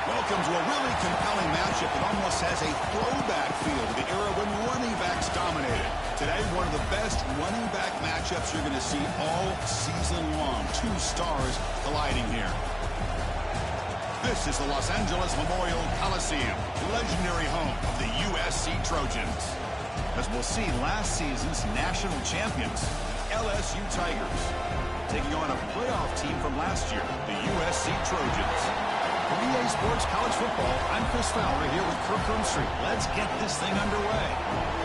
Welcome to a really compelling matchup that almost has a throwback feel to the era when running backs dominated. Today, one of the best running back matchups you're going to see all season long. Two stars colliding here. This is the Los Angeles Memorial Coliseum, legendary home of the USC Trojans. As we'll see, last season's national champions, LSU Tigers, taking on a playoff team from last year, the USC Trojans. From EA Sports College Football, I'm Chris Fowler here with Kirk Street. Let's get this thing underway.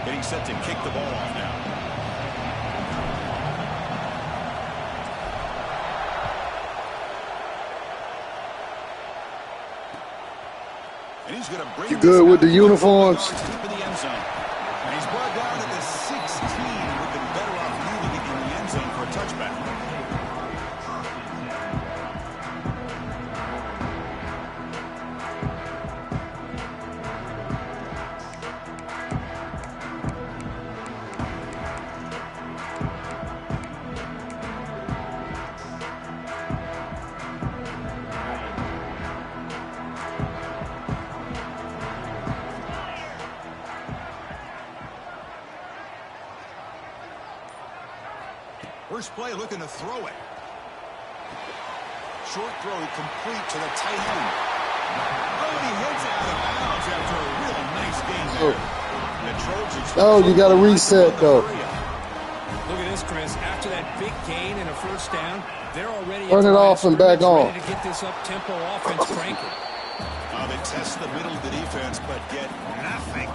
Getting set to kick the ball off now. And he's going to bring you good with the uniforms? Deep in the end zone. And he's brought down to the 16 and looking better off leaving it in the end zone for a touchback. First play looking to throw it. Short throw complete to the tight end. Oh, and he heads out of bounds after a real nice game there. And the Trojans. Oh, you got to reset, though. Look at this, Chris. After that big gain and a first down, they're already turn it off and back on. Ready to get this up-tempo offense cranking. They test the middle of the defense, but get nothing.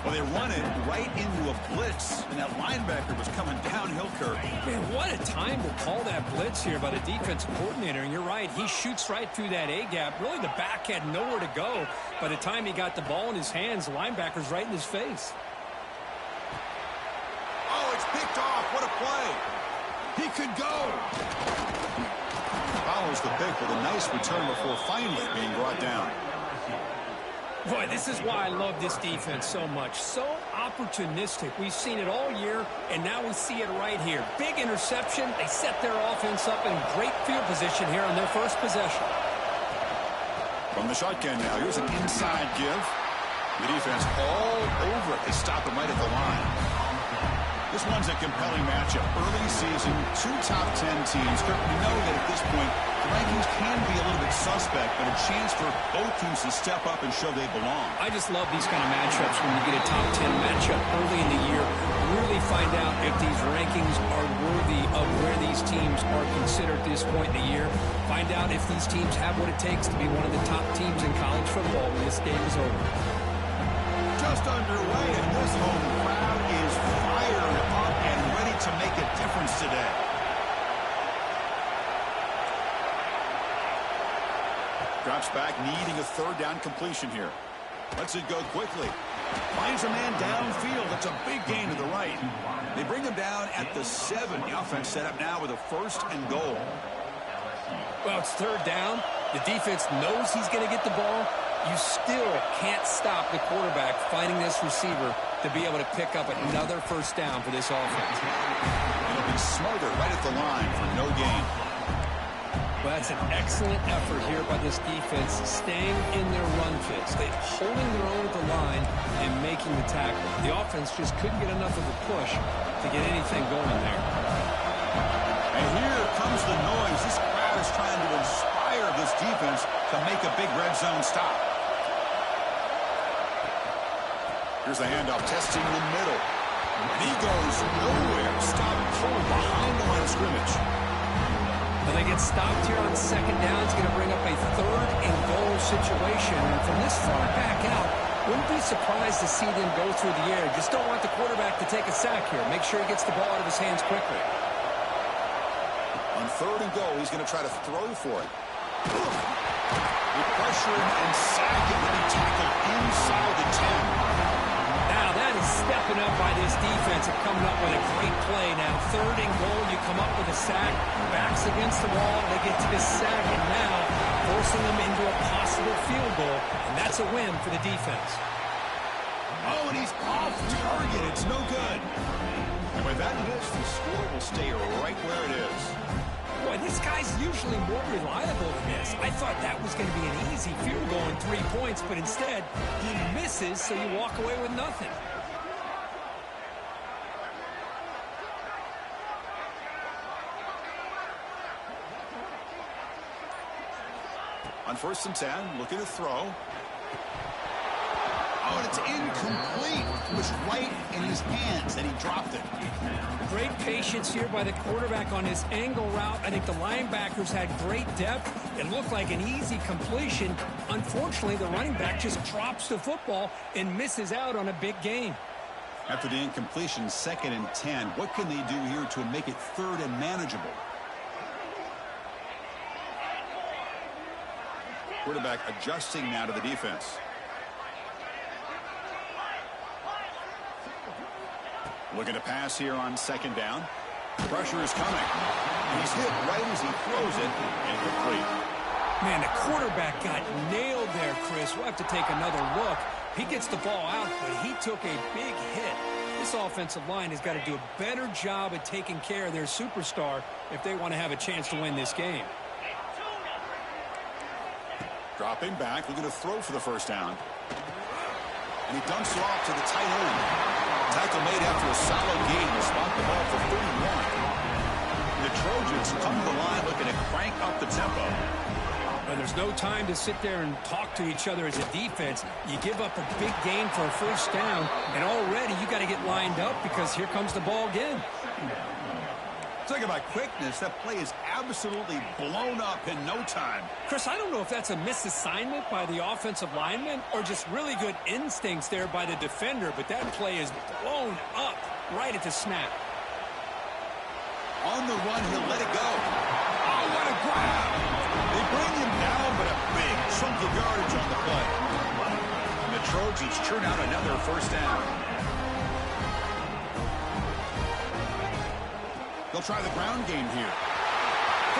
Well, they run it right into a blitz, and that linebacker was coming downhill curve. Man, what a time to call that blitz here by the defensive coordinator. And you're right, he shoots right through that A-gap. Really, the back had nowhere to go. By the time he got the ball in his hands, the linebacker's right in his face. Oh, it's picked off. What a play. He could go. Follows the pick with a nice return before finally being brought down. Boy, this is why I love this defense so much. So opportunistic. We've seen it all year, and now we see it right here. Big interception. They set their offense up in great field position here on their first possession. From the shotgun now, here's an inside give. The defense all over it. They stop him right at the line. This one's a compelling matchup. Early season, 2 top 10 teams. Kirk, we know that at this point, the rankings can be a little bit suspect, but a chance for both teams to step up and show they belong. I just love these kind of matchups when you get a top 10 matchup early in the year. Really find out if these rankings are worthy of where these teams are considered at this point in the year. Find out if these teams have what it takes to be one of the top teams in college football when this game is over. Just underway, and this home crowd is fired up and ready to make a difference today. Drops back, needing a third down completion here. Lets it go quickly. Finds a man downfield. That's a big gain to the right. They bring him down at the 7. The offense set up now with a 1st and goal. Well, it's third down. The defense knows he's going to get the ball. You still can't stop the quarterback finding this receiver to be able to pick up another first down for this offense. It'll be smothered right at the line for no gain. Well, that's an excellent effort here by this defense, staying in their run fits. They're holding their own at the line and making the tackle. The offense just couldn't get enough of a push to get anything going there. And here comes the noise. This crowd is trying to inspire this defense to make a big red zone stop. Here's the handoff, testing the middle. And he goes nowhere. Stop pulled behind the line of scrimmage. Well, they get stopped here on second down. It's going to bring up a 3rd and goal situation. And from this far back out, wouldn't be surprised to see them go through the air. Just don't want the quarterback to take a sack here. Make sure he gets the ball out of his hands quickly. On 3rd and goal, he's going to try to throw for it. They pressure him and sack it when he tackled inside the 10. Now that is stepping up by this defense and coming up with a great play. Now 3rd and goal, you come up with a sack, backs against the wall, they get to the sack, and now forcing them into a possible field goal, and that's a win for the defense. Oh, and he's off target. It's no good. And with that miss, the score will stay right where it is. Boy, this guy's usually more reliable than this. I thought that was going to be an easy field goal in 3 points, but instead, he misses, so you walk away with nothing. On 1st and 10, looking to throw. Oh, and it's incomplete. It was right in his hands, and he dropped it. Great patience here by the quarterback on his angle route. I think the linebackers had great depth. It looked like an easy completion. Unfortunately, the running back just drops the football and misses out on a big gain. After the incompletion, 2nd and 10, what can they do here to make it 3rd and manageable? Quarterback adjusting now to the defense. Looking to pass here on 2nd down. Pressure is coming. He's hit right as he throws it, incomplete. Man, the quarterback got nailed there, Chris. We'll have to take another look. He gets the ball out, but he took a big hit. This offensive line has got to do a better job at taking care of their superstar if they want to have a chance to win this game. Dropping back, looking to throw for the 1st down. And he dumps it off to the tight end. Tackle made after a solid gain to spot the ball for 30 Well, there's no time to sit there and talk to each other as a defense. You give up a big gain for a first down, and already you got to get lined up because here comes the ball again. Talking about quickness, that play is absolutely blown up in no time. Chris, I don't know if that's a misassignment by the offensive lineman or just really good instincts there by the defender, but that play is blown up right at the snap. On the run, he'll let it go. Oh, what a grab! They bring him down, but a big chunk of yardage on the play. And the Trojans churn out another first down. They'll try the ground game here.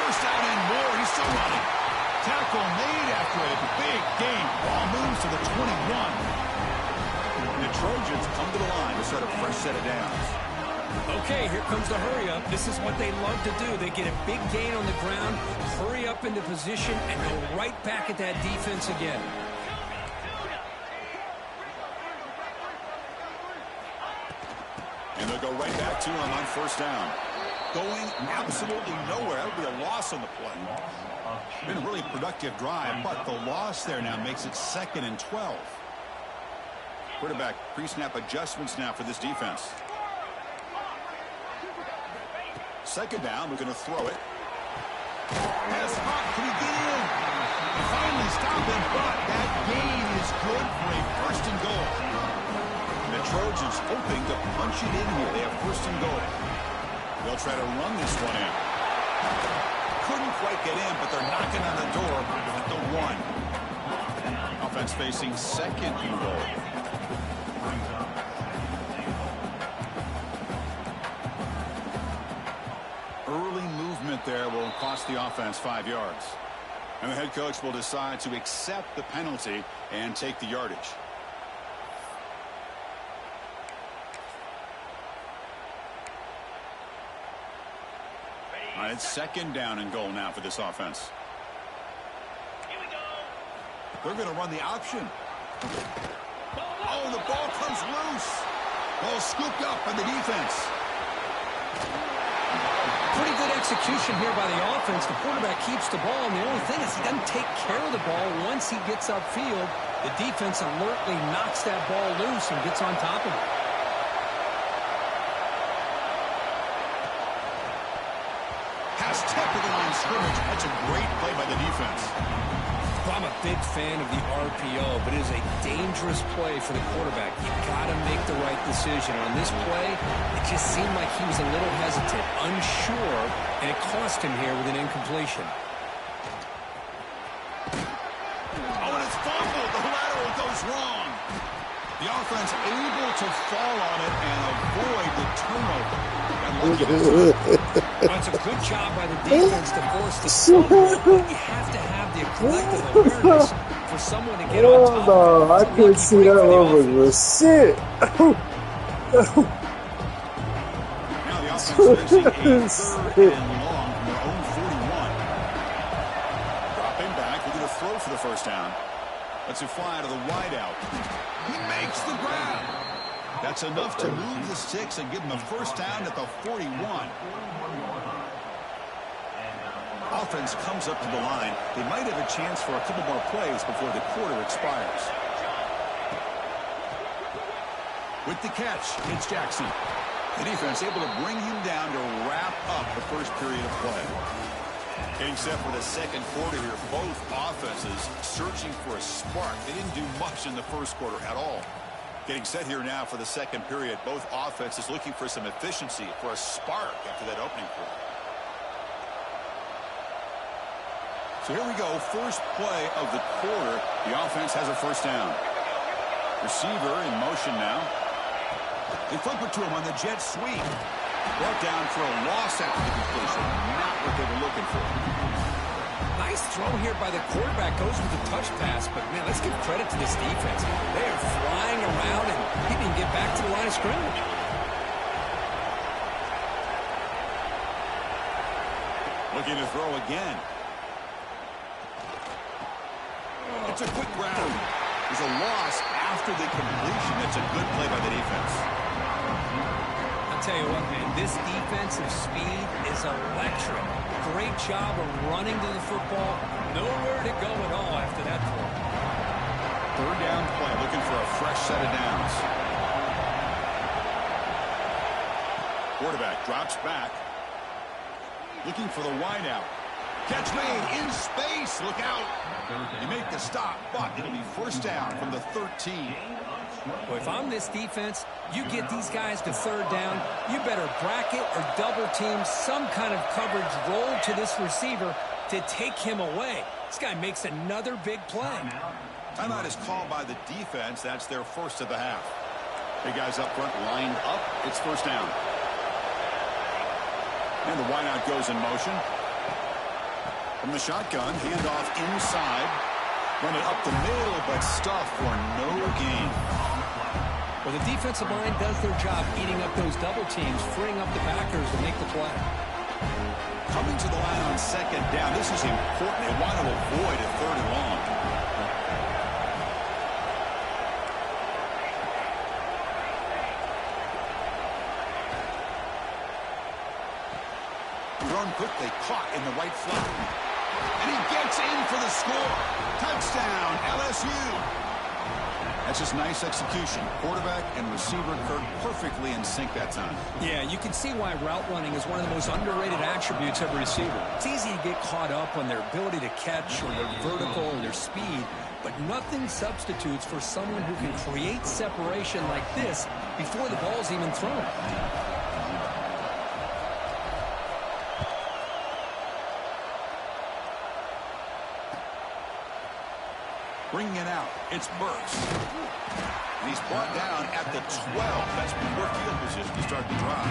First down and more. He's still running. Tackle made after a big gain. Ball moves to the 21. The Trojans come to the line to start a fresh set of downs. Okay, here comes the hurry up. This is what they love to do. They get a big gain on the ground, hurry up into position, and go right back at that defense again. And they'll go right back to him on first down. Going absolutely nowhere. That would be a loss on the play. Been a really productive drive, but the loss there now makes it 2nd and 12. Quarterback pre-snap adjustments now for this defense. Second down, we're going to throw it. Pass hot, can he get in? Finally stop him, but that gain is good for a first and goal. And the Trojans hoping to punch it in here. They have first and goal. They'll try to run this one in. Couldn't quite get in, but they're knocking on the door at the 1. Offense facing 2nd and goal. Early movement there will cost the offense 5 yards. And the head coach will decide to accept the penalty and take the yardage. All right, it's 2nd down and goal now for this offense. They're going to run the option. Oh, the ball comes loose. Ball scooped up by the defense. Pretty good execution here by the offense. The quarterback keeps the ball, and the only thing is he doesn't take care of the ball once he gets upfield. The defense alertly knocks that ball loose and gets on top of it. Pass tip to the line of scrimmage. That's a great play by the defense. I'm a big fan of the RPO, but it is a dangerous play for the quarterback. You got to make the right decision. On this play, it just seemed like he was a little hesitant, unsure, and it cost him here with an incompletion. Oh, and it's fumbled. The lateral goes wrong. The offense able to fall on it and avoid the turnover. Well, it's a good job by the defense to force the fumble, but you have to have the collective awareness for someone to get on top. Oh, no, I couldn't see that one was shit. Now the offense facing a 3rd and long from their own 41. Dropping back, looking to throw for the first down. Lets it fly to the wideout. He makes the grab. That's enough to move the sticks and give him a first down at the 41. Offense comes up to the line. They might have a chance for a couple more plays before the quarter expires. With the catch, it's Jackson. The defense able to bring him down to wrap up the first period of play. Getting set for the second quarter here. Both offenses searching for a spark. They didn't do much in the first quarter at all. Getting set here now for the second period. Both offenses looking for some efficiency, for a spark after that opening quarter. So here we go. First play of the quarter. The offense has a first down. Receiver in motion now. They flip it to him on the jet sweep. Brought down for a loss after the completion. Not what they were looking for. Nice throw here by the quarterback. Goes with the touch pass, but man, let's give credit to this defense. They are flying around, and he didn't get back to the line of scrimmage. Looking to throw again. It's a quick grab. There's a loss after the completion. That's a good play by the defense. tell you what, man, this defensive speed is electric. Great job of running to the football. Nowhere to go at all after that play. Third down play, looking for a fresh set of downs. Quarterback drops back. Looking for the wideout. Catch made in space. Look out. You make the stop, but it'll be first down from the 13. Well, if I'm this defense, you get these guys to third down, you better bracket or double team some kind of coverage roll to this receiver to take him away. This guy makes another big play. Timeout is called by the defense. That's their first of the half. Big guys up front lined up. It's first down. And the wideout goes in motion. From the shotgun, handoff inside. Run it up the middle, but stuff for no gain. Well, the defensive line does their job eating up those double teams, freeing up the backers to make the play. Coming to the line on second down. This is important. They want to avoid a third and long. Thrown quickly, caught in the right flat. And he gets in for the score. Touchdown, LSU. That's just nice execution. Quarterback and receiver Kirk perfectly in sync that time. Yeah, you can see why route running is one of the most underrated attributes of a receiver. It's easy to get caught up on their ability to catch or their vertical or their speed, but nothing substitutes for someone who can create separation like this before the ball's even thrown. Bringing it out, it's Burks. And he's brought down at the 12. That's poor field position to start the drive.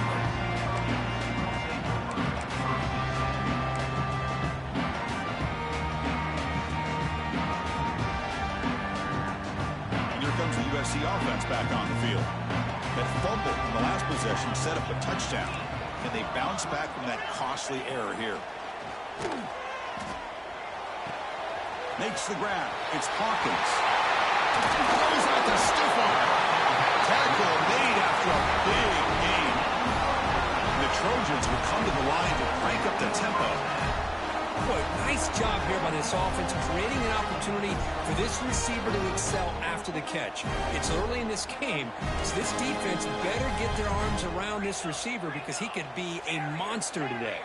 And here comes the USC offense back on the field. That fumble in the last possession set up a touchdown. And they bounce back from that costly error here. Makes the grab. It's Hawkins. Throws out the stiff arm. Tackle made after a big gain. The Trojans will come to the line to crank up the tempo. Boy, nice job here by this offense, creating an opportunity for this receiver to excel after the catch. It's early in this game, so this defense better get their arms around this receiver because he could be a monster today.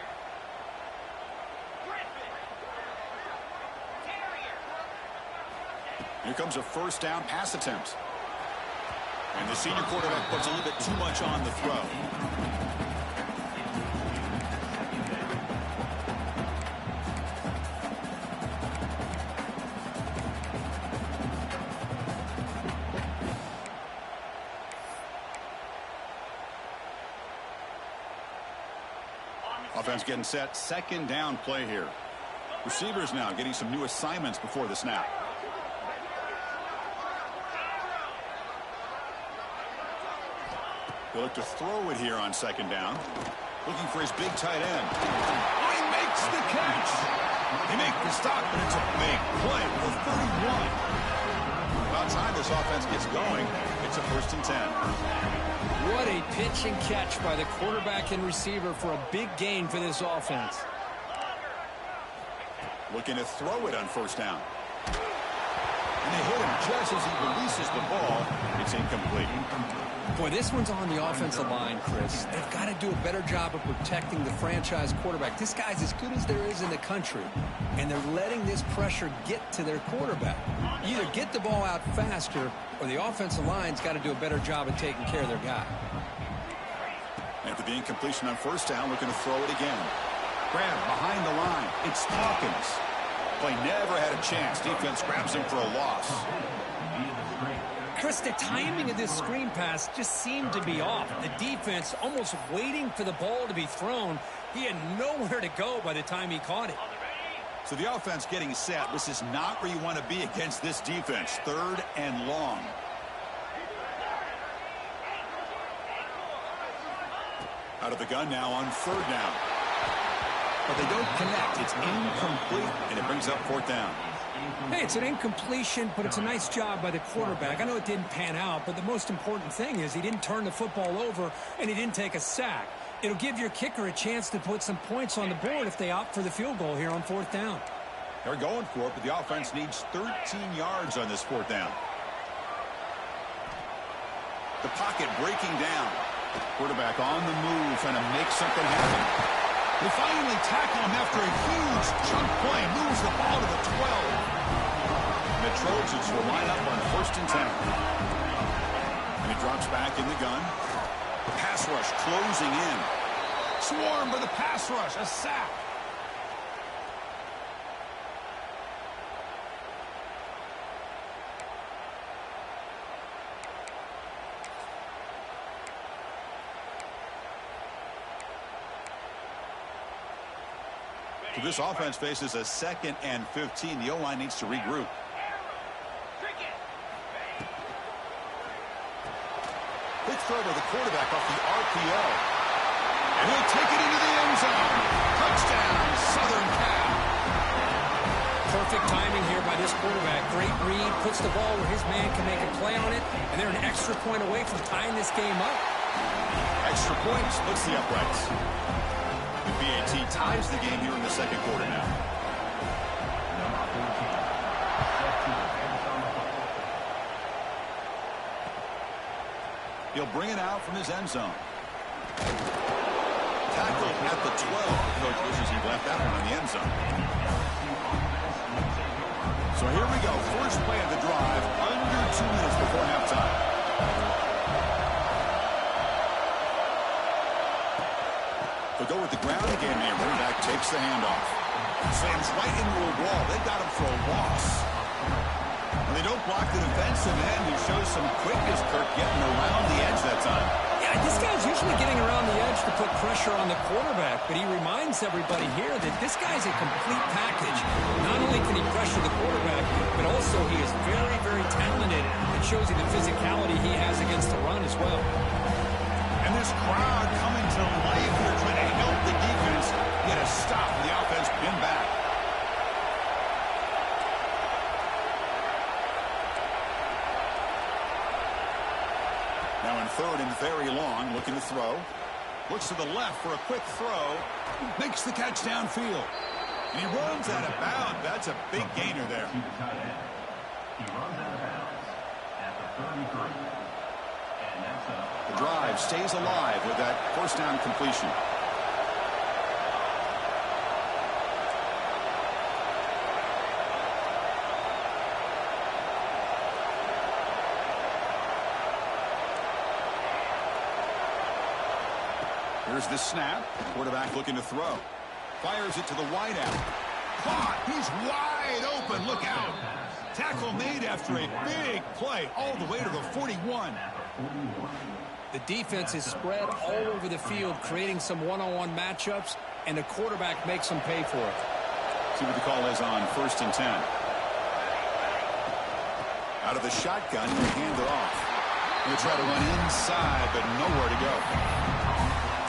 Here comes a first down pass attempt. And the senior quarterback puts a little bit too much on the throw. Offense getting set. Second down play here. Receivers now getting some new assignments before the snap. He'll look to throw it here on second down. Looking for his big tight end. Oh, he makes the catch. They make the stop, but it's a big play for 31. About time this offense gets going. It's a first and 10. What a pitch and catch by the quarterback and receiver for a big gain for this offense. Looking to throw it on first down. And they hit him just as he releases the ball. It's incomplete. Boy, this one's on the offensive line, Chris. They've got to do a better job of protecting the franchise quarterback. This guy's as good as there is in the country, and they're letting this pressure get to their quarterback. You either get the ball out faster, or the offensive line's got to do a better job of taking care of their guy. After the incompletion on first down, looking to throw it again. Grab behind the line. It's Hawkins. Play never had a chance. Defense grabs him for a loss. Chris, the timing of this screen pass just seemed to be off. The defense almost waiting for the ball to be thrown. He had nowhere to go by the time he caught it. So the offense getting set. This is not where you want to be against this defense. Third and long. Out of the gun now on third down. But they don't connect. It's incomplete, and it brings up fourth down. Hey, it's an incompletion, but it's a nice job by the quarterback. I know it didn't pan out, but the most important thing is he didn't turn the football over and he didn't take a sack. It'll give your kicker a chance to put some points on the board if they opt for the field goal here on 4th down. They're going for it, but the offense needs 13 yards on this 4th down. The pocket breaking down. Quarterback on the move, trying to make something happen. They finally tackle him after a huge chunk play. Moves the ball to the 12. And the Trojans will line up on 1st and 10. And he drops back in the gun. The pass rush closing in. Swarmed by the pass rush. A sack. So this offense faces a 2nd and 15. The O-line needs to regroup. Quick throw to the quarterback off the RPO. And he'll take it into the end zone. Touchdown, Southern Cal. Perfect timing here by this quarterback. Great read, puts the ball where his man can make a play on it, and they're an extra point away from tying this game up. Extra point splits the uprights. The BAT ties the game here in the 2nd quarter now. He'll bring it out from his end zone. Tackle at the 12. Coach wishes he left that one in the end zone. So here we go. First play of the drive. Under 2 minutes before halftime. They'll go with the ground again. And running back takes the handoff. Slams right into a wall. They got him for a loss. And they don't block the defensive end, who shows some quickness, Kirk, getting around the edge that time. Yeah, this guy's usually getting around the edge to put pressure on the quarterback, but he reminds everybody here that this guy's a complete package. Not only can he pressure the quarterback, but also he is very, very talented. It shows you the physicality he has against the run as well. And this crowd coming to life here, trying to help the defense get a stop and the offense pinned back. Now in 3rd and very long, looking to throw. Looks to the left for a quick throw. Makes the catch downfield. And he runs out of bounds. That's a big gainer there. He runs out of bounds at the 33. The drive stays alive with that 1st down completion. Here's the snap. Quarterback looking to throw. Fires it to the wideout. Caught. He's wide open. Look out. Tackle made after a big play all the way to the 41. The defense is spread all over the field, creating some one-on-one matchups, and the quarterback makes them pay for it. See what the call is on 1st and 10. Out of the shotgun, he'll hand it off. He'll try to run inside, but nowhere to go.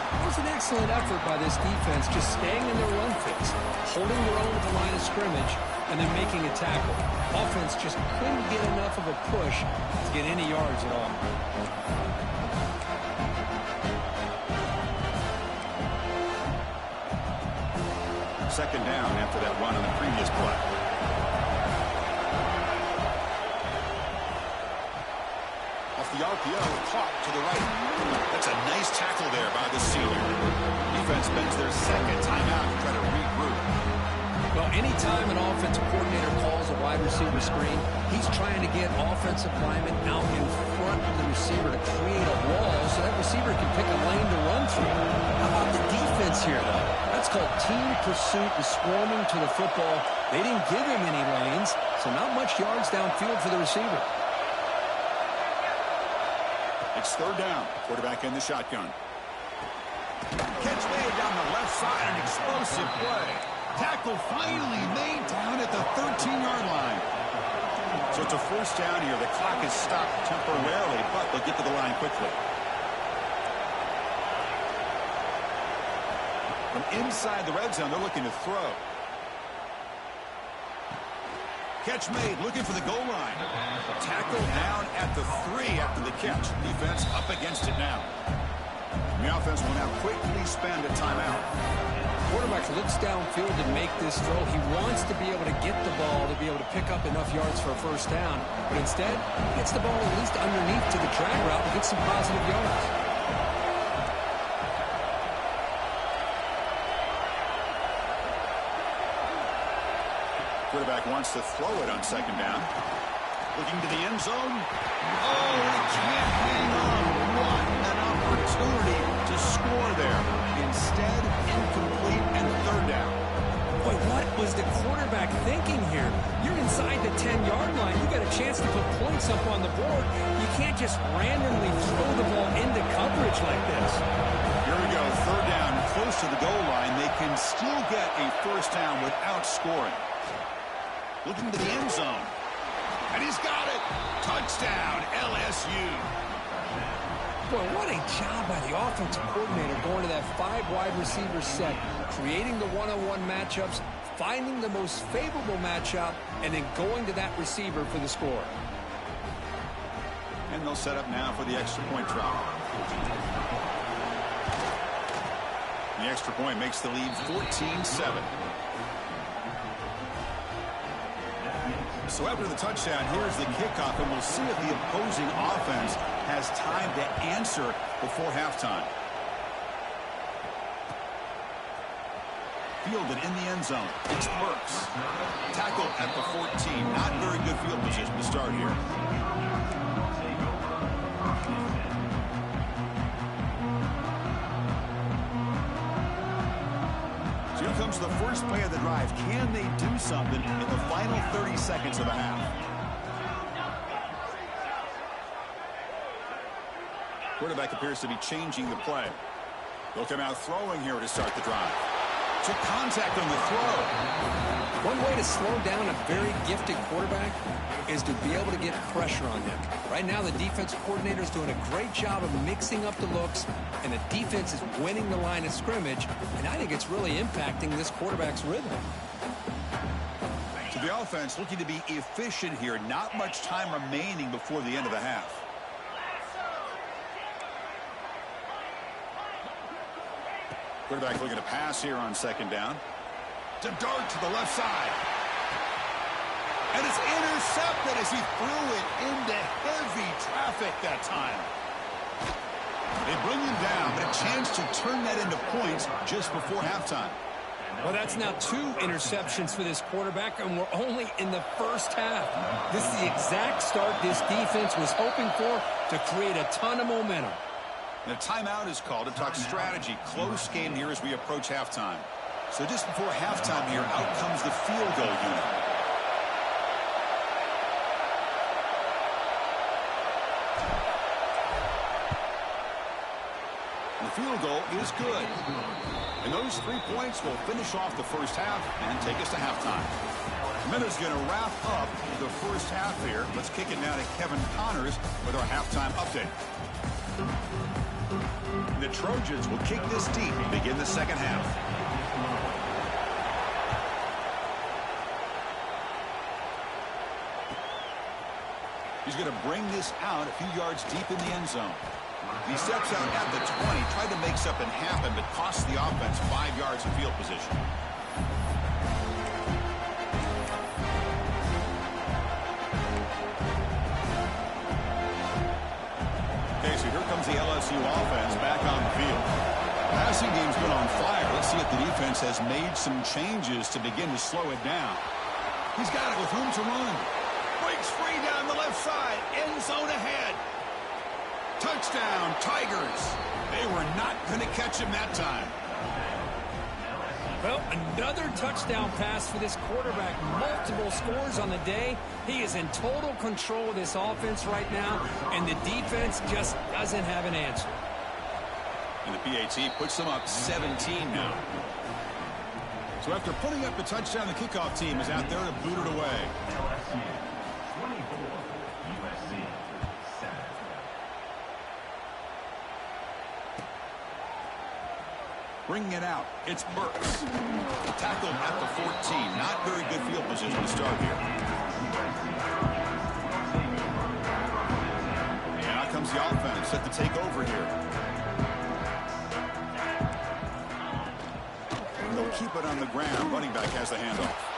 It was an excellent effort by this defense, just staying in their run fix, holding their own at the line of scrimmage, and then making a tackle. Offense just couldn't get enough of a push to get any yards at all. Second down after that run on the previous play. Off the RPO, caught to the right. That's a nice tackle there by the senior. Defense spends their 2nd timeout to try to regroup. Well, anytime an offensive coordinator calls a wide receiver screen, he's trying to get offensive linemen out in front of the receiver to create a wall so that receiver can pick a lane to run through. How about the defense here, though? That's called team pursuit and swarming to the football. They didn't give him any lanes, so not much yards downfield for the receiver. It's 3rd down. Quarterback in the shotgun. Catch made down the left side, an explosive play. Tackle finally made down at the 13-yard line. So it's a 1st down here. The clock is stopped temporarily, but they'll get to the line quickly. From inside the red zone, they're looking to throw. Catch made, looking for the goal line. Tackle down at the 3 after the catch. Defense up against it now. The offense will now quickly spend a timeout. Quarterback looks downfield to make this throw. He wants to be able to get the ball to be able to pick up enough yards for a first down. But instead, he gets the ball at least underneath to the drag route and gets some positive yards. Quarterback wants to throw it on second down. Looking to the end zone. Oh, he can't hang on. What an opportunity to score there. Instead, incomplete and third down. Boy, what was the quarterback thinking here? You're inside the 10-yard line. You got a chance to put points up on the board. You can't just randomly throw the ball into coverage like this. Here we go. Third down, close to the goal line. They can still get a first down without scoring. Looking to the end zone. And he's got it. Touchdown, LSU. Boy, what a job by the offensive coordinator going to that 5 wide receiver set, creating the one-on-one matchups, finding the most favorable matchup, and then going to that receiver for the score. And they'll set up now for the extra point try. The extra point makes the lead 14-7. So after the touchdown, here's the kickoff, and we'll see if the opposing offense has time to answer before halftime. Fielded in the end zone. It's Burks. Tackled at the 14. Not very good field position to start here. So here comes the first play of the drive. Can they do something in the final 30 seconds of the half? Quarterback appears to be changing the play. They'll come out throwing here to start the drive. Took contact on the throw. One way to slow down a very gifted quarterback is to be able to get pressure on him. Right now, the defensive coordinator is doing a great job of mixing up the looks, and the defense is winning the line of scrimmage, and I think it's really impacting this quarterback's rhythm. So the offense looking to be efficient here. Not much time remaining before the end of the half. Quarterback looking to pass here on second down. To dart to the left side. And it's intercepted as he threw it into heavy traffic that time. They bring him down, but a chance to turn that into points just before halftime. Well, that's now 2 interceptions for this quarterback, and we're only in the first half. This is the exact start this defense was hoping for to create a ton of momentum. And a timeout is called to talk strategy. Close game here as we approach halftime. So just before halftime here, out comes the field goal unit. The field goal is good. And those 3 points will finish off the first half and take us to halftime. Minute's going to wrap up the first half here. Let's kick it now to Kevin Connors with our halftime update. The Trojans will kick this deep and begin the second half. He's going to bring this out a few yards deep in the end zone. He steps out at the 20, tried to make something happen, but costs the offense 5 yards of field position. Okay, so here comes the LSU offense back on the field. Passing game's been on fire. Let's see if the defense has made some changes to begin to slow it down. He's got it with room to run. Breaks free down the left side. End zone ahead. Touchdown, Tigers. They were not going to catch him that time. Well, another touchdown pass for this quarterback. Multiple scores on the day. He is in total control of this offense right now, and the defense just doesn't have an answer. And the PAT puts them up 17 now. So after putting up the touchdown, the kickoff team is out there to boot it away. LSU 24, USC 7. Bringing it out, it's Burks. Tackled at the 14. Not very good field position to start here. comes the offense set to take over here. And they'll keep it on the ground. Running back has the handoff.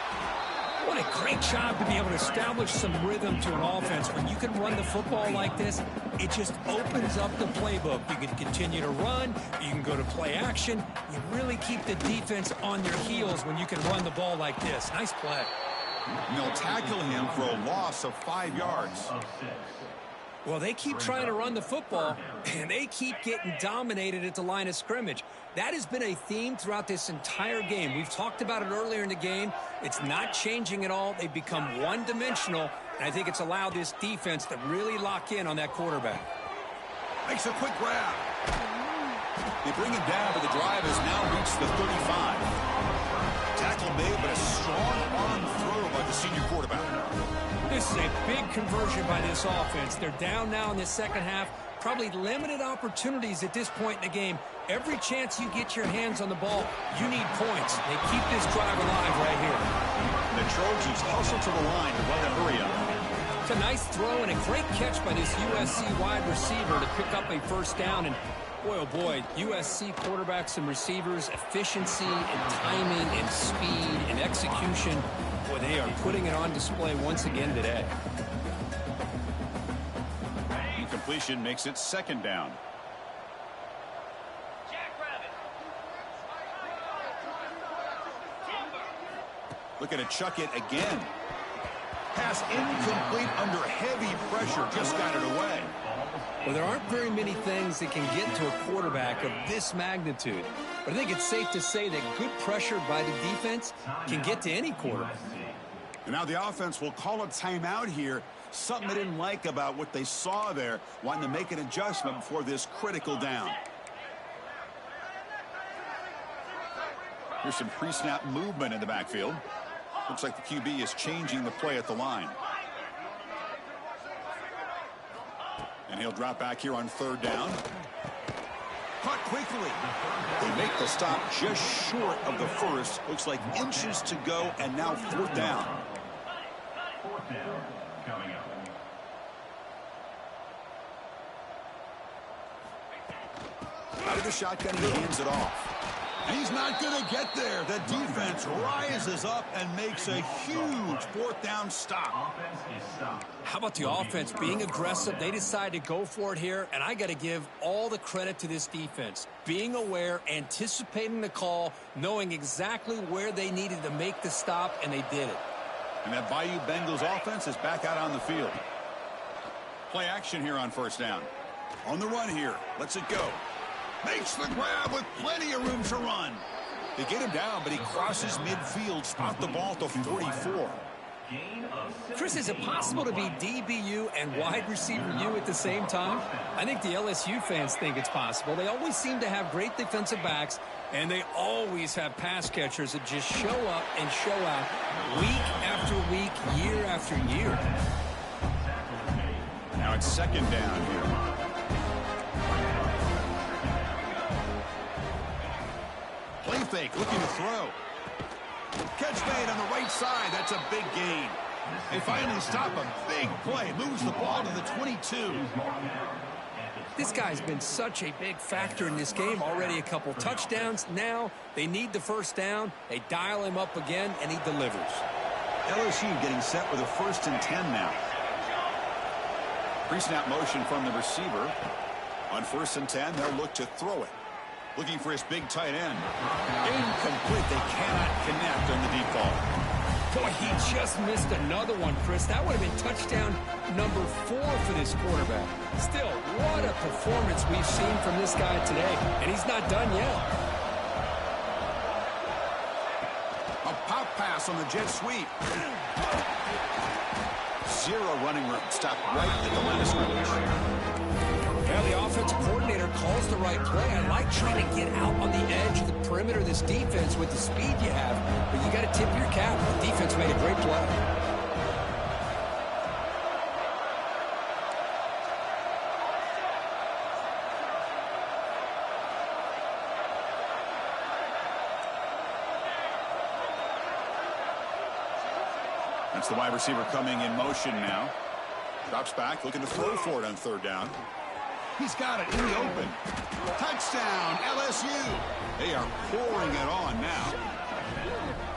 What a great job to be able to establish some rhythm to an offense. When you can run the football like this, it just opens up the playbook. You can continue to run. You can go to play action. You really keep the defense on their heels when you can run the ball like this. Nice play. And they'll tackle him for a loss of 5 yards. Well, they keep trying to run the football, and they keep getting dominated at the line of scrimmage. That has been a theme throughout this entire game. We've talked about it earlier in the game. It's not changing at all. They've become one-dimensional, and I think it's allowed this defense to really lock in on that quarterback. Makes a quick grab. They bring him down, but the drive has now reached the 35. Tackle made, but a strong arm throw by the senior quarterback. This is a big conversion by this offense. They're down now in the second half. Probably limited opportunities at this point in the game. Every chance you get your hands on the ball, you need points. They keep this drive alive right here. The Trojans hustle to the line to run the hurry up. It's a nice throw and a great catch by this USC wide receiver to pick up a first down. And boy, oh boy, USC quarterbacks and receivers, efficiency and timing and speed and execution. Boy, they are putting it on display once again today. Incompletion makes it second down. Looking to chuck it again. Pass incomplete under heavy pressure. Just got it away. Well, there aren't very many things that can get to a quarterback of this magnitude. But I think it's safe to say that good pressure by the defense can get to any quarterback. And now the offense will call a timeout here. Something they didn't like about what they saw there. Wanting to make an adjustment before this critical down. Here's some pre-snap movement in the backfield. Looks like the QB is changing the play at the line. And he'll drop back here on third down. Caught quickly. They make the stop just short of the first. Looks like inches to go, and now fourth down. Fourth down coming up. Out of the shotgun, he hands it off. And he's not going to get there. The defense rises up and makes a huge fourth down stop. Offense is stopped. How about the offense being aggressive? They decide to go for it here, and I got to give all the credit to this defense. Being aware, anticipating the call, knowing exactly where they needed to make the stop, and they did it. And that Bayou Bengals offense is back out on the field. Play action here on first down. On the run here. Lets it go. Makes the grab with plenty of room to run. They get him down, but he crosses midfield. Spot the ball to 44. Chris, is it possible to be DBU and wide receiver U at the same time? I think the LSU fans think it's possible. They always seem to have great defensive backs, and they always have pass catchers that just show up and show out week after week, year after year. Now it's second down here. Play fake, looking to throw. Catch made on the right side. That's a big gain. They finally stop a big play. Moves the ball to the 22. This guy's been such a big factor in this game. Already a couple touchdowns. Now they need the first down. They dial him up again, and he delivers. LSU getting set with a 1st and 10 now. Pre-snap motion from the receiver. On 1st and 10, they'll look to throw it. Looking for his big tight end. Incomplete. They cannot connect on the deep ball. Boy, he just missed another one, Chris. That would have been touchdown number 4 for this quarterback. Still, what a performance we've seen from this guy today. And he's not done yet. A pop pass on the jet sweep. Zero running room. Stopped right at the line of scrimmage. Yeah, the offensive coordinator calls the right play. I like trying to get out on the edge of the perimeter of this defense with the speed you have, but you got to tip your cap. The defense made a great play. That's the wide receiver coming in motion now. Drops back, looking to throw for it on third down. He's got it in the open. Touchdown, LSU. They are pouring it on now.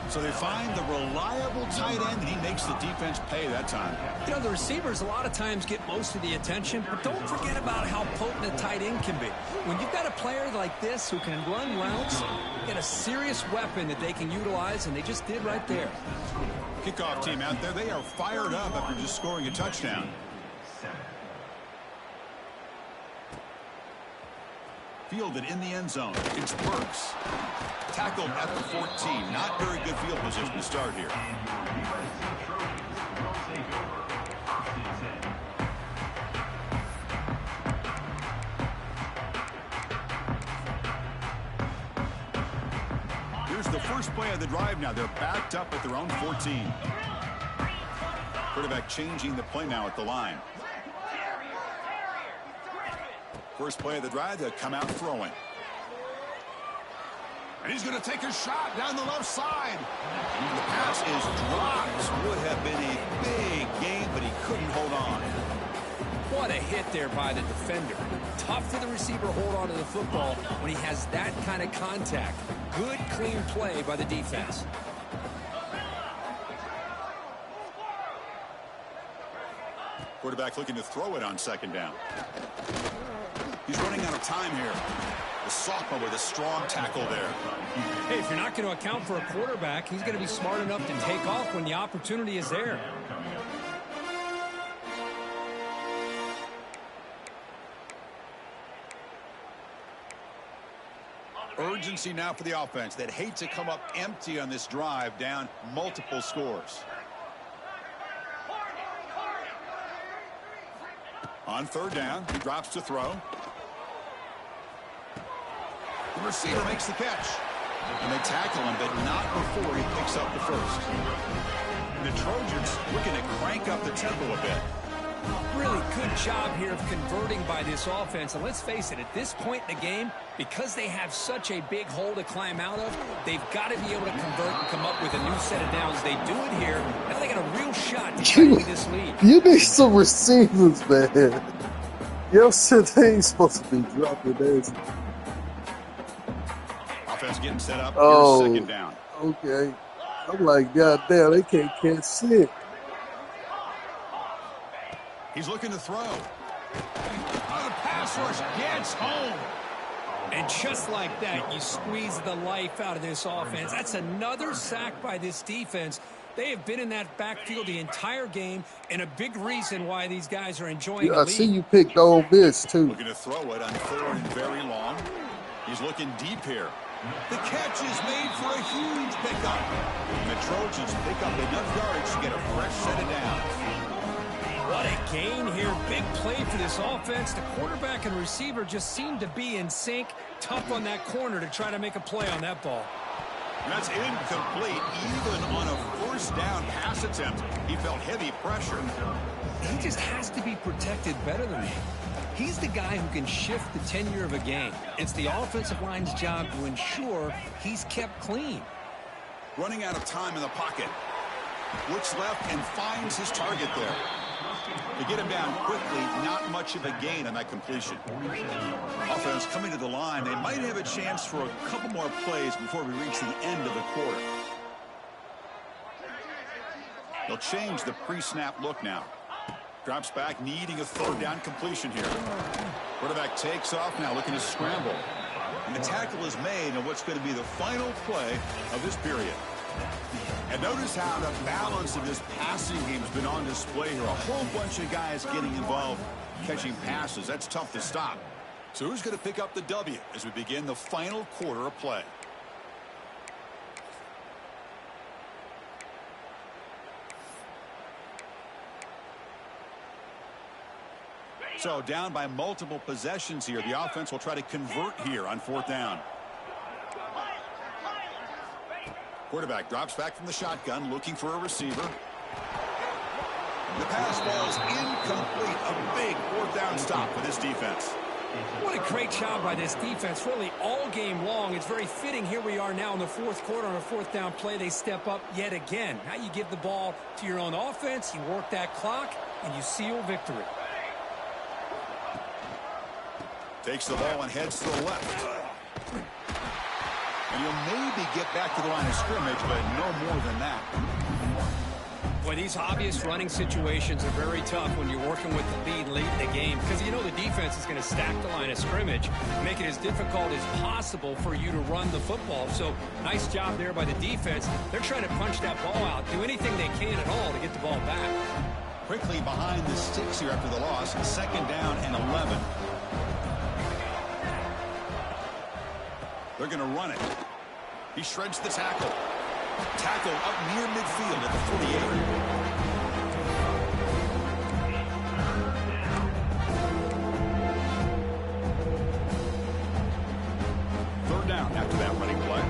So they find the reliable tight end, and he makes the defense pay that time. You know, the receivers a lot of times get most of the attention, but don't forget about how potent a tight end can be. When you've got a player like this who can run routes, you get a serious weapon that they can utilize, and they just did right there. Kickoff team out there, they are fired up after just scoring a touchdown. Fielded in the end zone. It's Burks. Tackled at the 14. Not very good field position to start here. Here's the first play of the drive now. They're backed up at their own 14. Quarterback changing the play now at the line. First play of the drive, they'll come out throwing. And he's going to take a shot down the left side. And the pass is dropped. Would have been a big game, but he couldn't hold on. What a hit there by the defender. Tough for the receiver to hold on to the football when he has that kind of contact. Good, clean play by the defense. Quarterback looking to throw it on second down. He's running out of time here. The sophomore with a strong tackle there. Hey, if you're not going to account for a quarterback, he's going to be smart enough to take off when the opportunity is there. Urgency now for the offense that hate to come up empty on this drive, down multiple scores. On third down, he drops to throw. The receiver makes the catch. And they tackle him, but not before he picks up the first. And the Trojans looking to crank up the tempo a bit. Really good job here of converting by this offense. And let's face it, at this point in the game, because they have such a big hole to climb out of, they've got to be able to convert and come up with a new set of downs. They do it here. Now they got a real shot to carry this lead. You need some receivers, man. Yo said they ain't supposed to be dropping this. Offense getting set up. Oh, Here's second down. Okay. I'm like, goddamn, they can't catch shit. He's looking to throw. Oh, the pass rush gets home. And just like that, you squeeze the life out of this offense. That's another sack by this defense. They have been in that backfield the entire game, and a big reason why these guys are enjoying the lead. I see you picked Ole Miss, too. Looking to throw it on third and very long. He's looking deep here. The catch is made for a huge pickup. And the Trojans pick up enough yards to get a fresh set of downs. What a gain here. Big play for this offense. The quarterback and receiver just seem to be in sync. Tough on that corner to try to make a play on that ball. That's incomplete. Even on a first down pass attempt, he felt heavy pressure. He just has to be protected better than that. He's the guy who can shift the tenure of a game. It's the offensive line's job to ensure he's kept clean. Running out of time in the pocket. Looks left and finds his target there. To get him down quickly, not much of a gain on that completion. Offense coming to the line. They might have a chance for a couple more plays before we reach the end of the quarter. They'll change the pre-snap look now. Drops back, needing a third down completion here. Quarterback takes off now, looking to scramble. And the tackle is made on what's going to be the final play of this period. And notice how the balance of this passing game has been on display here. A whole bunch of guys getting involved, catching passes. That's tough to stop. So who's going to pick up the W as we begin the final quarter of play? So down by multiple possessions here. The offense will try to convert here on fourth down. Quarterback drops back from the shotgun, looking for a receiver. The pass ball is incomplete. A big fourth down stop for this defense. What a great job by this defense, really all game long. It's very fitting. Here we are now in the fourth quarter on a fourth down play. They step up yet again. Now you give the ball to your own offense, you work that clock, and you seal victory. Takes the ball and heads to the left. And he'll maybe get back to the line of scrimmage, but no more than that. Boy, these obvious running situations are very tough when you're working with the lead late in the game, because you know the defense is going to stack the line of scrimmage, make it as difficult as possible for you to run the football. So nice job there by the defense. They're trying to punch that ball out, do anything they can at all to get the ball back. Quickly behind the sticks here after the loss. 2nd down and 11. They're going to run it. He shreds the tackle. Tackle up near midfield at the 48. 3rd down after that running play.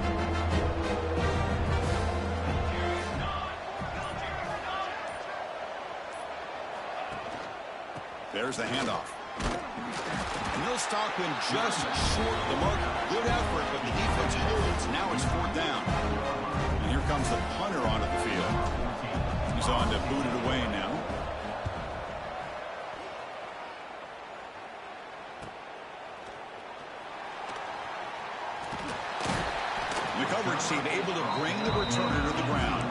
There's the handoff. And they'll stop him just short of the marker. Good effort, but the defense holds. Now it's 4th down. And here comes the punter onto the field. He's on to boot it away now. The coverage team able to bring the returner to the ground.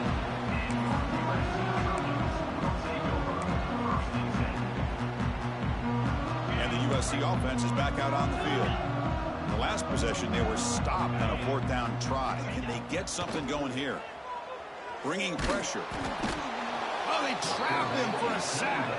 USC offense is back out on the field. The last possession, they were stopped on a 4th down try. Can they get something going here? Bringing pressure. Oh, they trap him for a sack.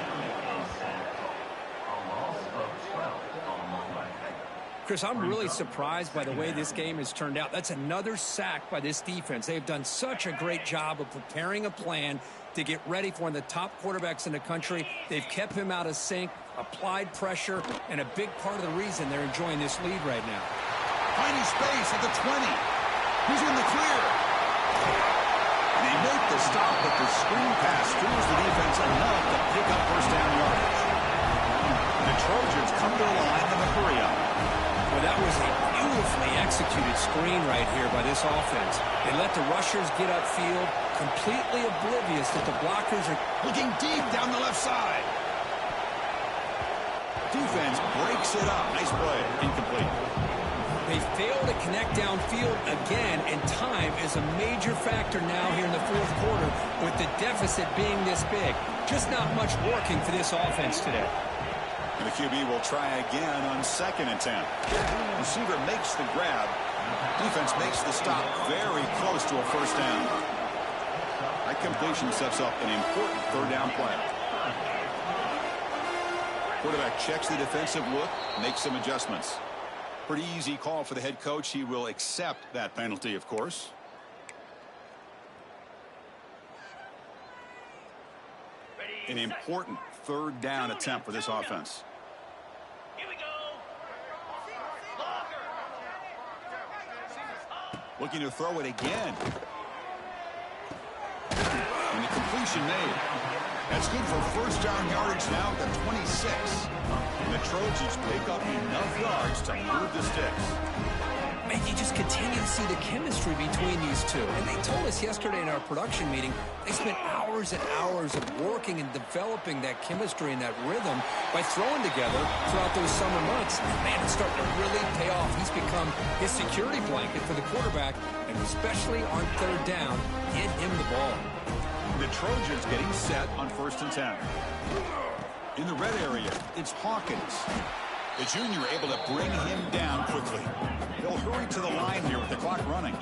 Chris, I'm really surprised by the way this game has turned out. That's another sack by this defense. They've done such a great job of preparing a plan to get ready for one of the top quarterbacks in the country. They've kept him out of sync, applied pressure, and a big part of the reason they're enjoying this lead right now. Finding space at the 20. He's in the clear. They make the stop, but the screen pass fools the defense enough to pick up 1st down yardage. The Trojans come to the line in a hurry up. Well, that was a beautifully executed screen right here by this offense. They let the rushers get upfield, completely oblivious that the blockers are looking deep down the left side. Defense breaks it up. Nice play. Incomplete. They fail to connect downfield again, and time is a major factor now here in the 4th quarter with the deficit being this big. Just not much working for this offense today. And the QB will try again on 2nd and 10. Receiver makes the grab. Defense makes the stop very close to a 1st down. That completion sets up an important 3rd down play. Quarterback checks the defensive look, makes some adjustments. Pretty easy call for the head coach. He will accept that penalty, of course. An important 3rd down attempt for this offense. Here we go. Looking to throw it again. And the completion made. That's good for 1st down yardage now at the 26. And the Trojans pick up enough yards to move the sticks. Man, you just continue to see the chemistry between these two. And they told us yesterday in our production meeting, they spent hours and hours of working and developing that chemistry and that rhythm by throwing together throughout those summer months. And man, it's starting to really pay off. He's become his security blanket for the quarterback, and especially on 3rd down, get him the ball. The Trojans getting set on 1st and 10. In the red area, it's Hawkins. The junior able to bring him down quickly. They'll hurry to the line here with the clock running.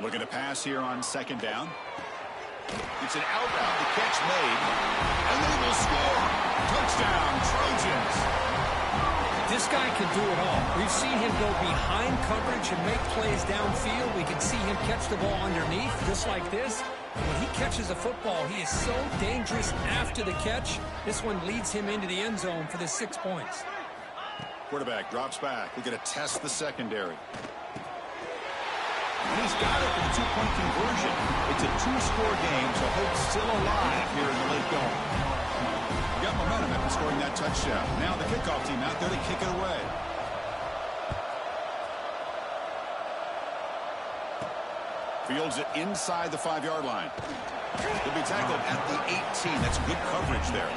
Looking to pass here on 2nd down. It's an outbound. The catch made. And they will score. Touchdown, Trojans. This guy can do it all. We've seen him go behind coverage and make plays downfield. We can see him catch the ball underneath, just like this. When he catches a football, he is so dangerous after the catch. This one leads him into the end zone for the 6 points. Quarterback drops back. We're going to test the secondary. And he's got it for the 2-point conversion. It's a 2-score game, so hope's still alive here in the late going. Got momentum after scoring that touchdown. Now the kickoff team out there to kick it away. Fields it inside the 5-yard line. He'll be tackled at the 18. That's good coverage there.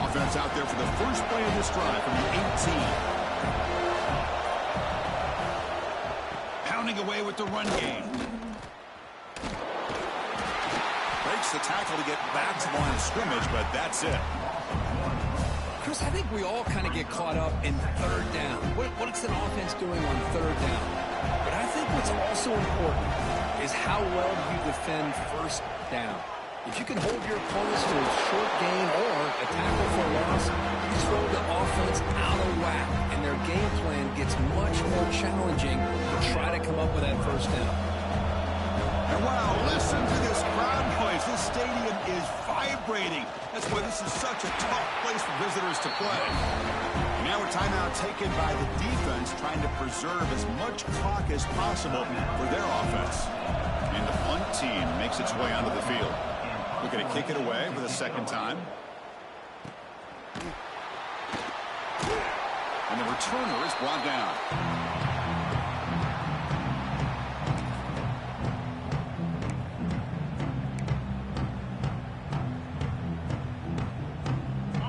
Offense out there for the first play of this drive from the 18. Pounding away with the run game. Breaks the tackle to get back to the line of scrimmage, but that's it. Chris, I think we all kind of get caught up in third down. What's an offense doing on third down? But I think what's also important is how well you defend first down. If you can hold your opponents to a short gain or a tackle for a loss, you throw the offense out of whack, and their game plan gets much more challenging to try to come up with that first down. And wow, listen to this crowd noise. This stadium is vibrating. That's why this is such a tough place for visitors to play. Now a timeout taken by the defense, trying to preserve as much clock as possible for their offense. And the punt team makes its way onto the field. Looking to kick it away for the second time. And the returner is brought down.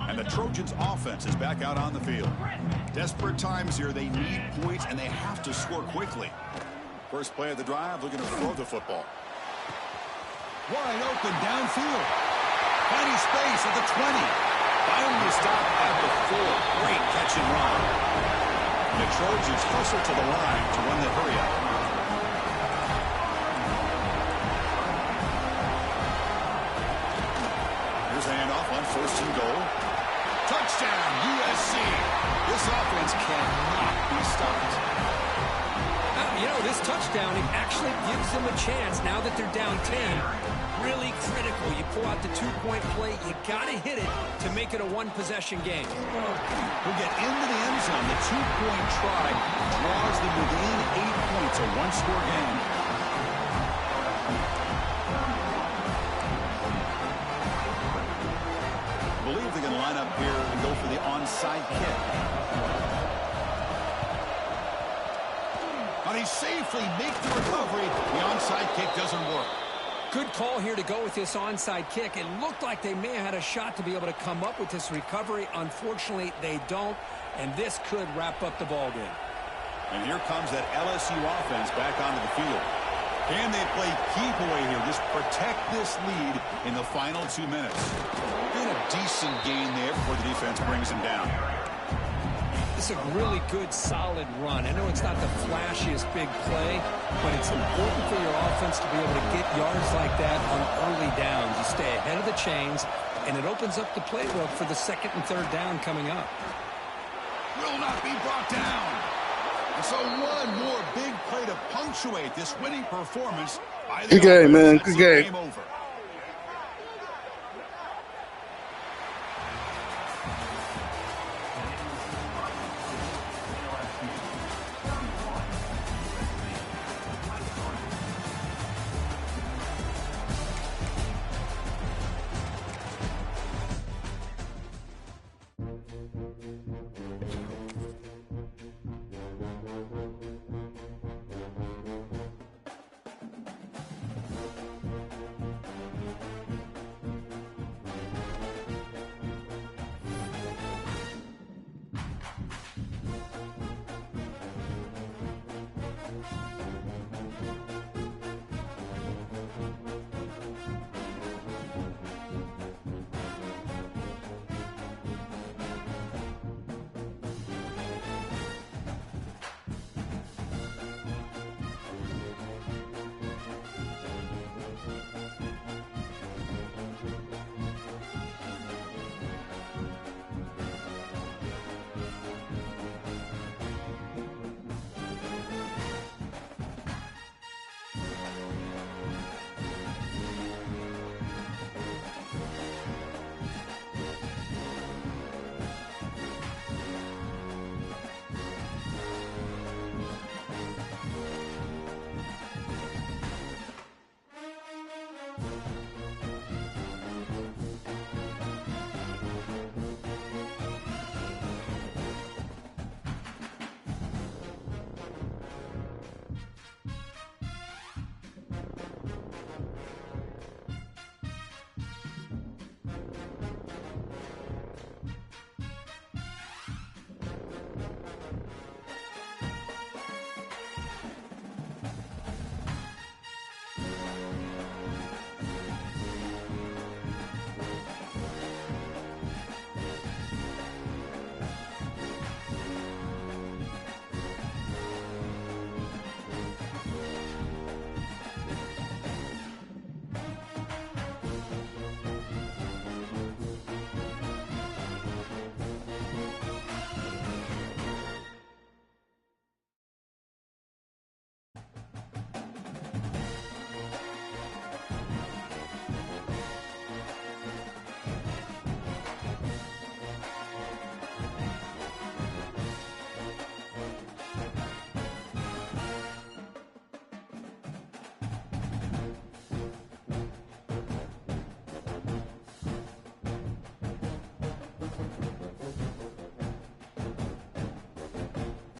And the Trojans' offense is back out on the field. Desperate times here. They need points, and they have to score quickly. First play of the drive, looking to throw the football. Wide open downfield. Plenty space at the 20. Finally a stop at the 4. Great catch and run. And the Trojans hustle to the line to run the hurry up. Here's a handoff on first and goal. Touchdown, USC. This offense cannot be stopped. You know, this touchdown, it actually gives them a chance now that they're down 10. Really critical. You pull out the two-point play. You got to hit it to make it a one-possession game. We'll get into the end zone. The two-point try draws them within 8 points, a one-score game. I believe they're going to line up here and go for the onside kick. They safely make the recovery. The onside kick doesn't work. Good call here to go with this onside kick. It looked like they may have had a shot to be able to come up with this recovery. Unfortunately, they don't, and this could wrap up the ball game. And here comes that LSU offense back onto the field. Can they play keep away here? Just protect this lead in the final 2 minutes. Been a decent gain there before the defense brings him down. It's a really good, solid run. I know it's not the flashiest big play, but it's important for your offense to be able to get yards like that on early downs. You stay ahead of the chains, and it opens up the playbook for the second and third down coming up. Will not be brought down. And so one more big play to punctuate this winning performance by the Good game, man. That's Good game. Game over.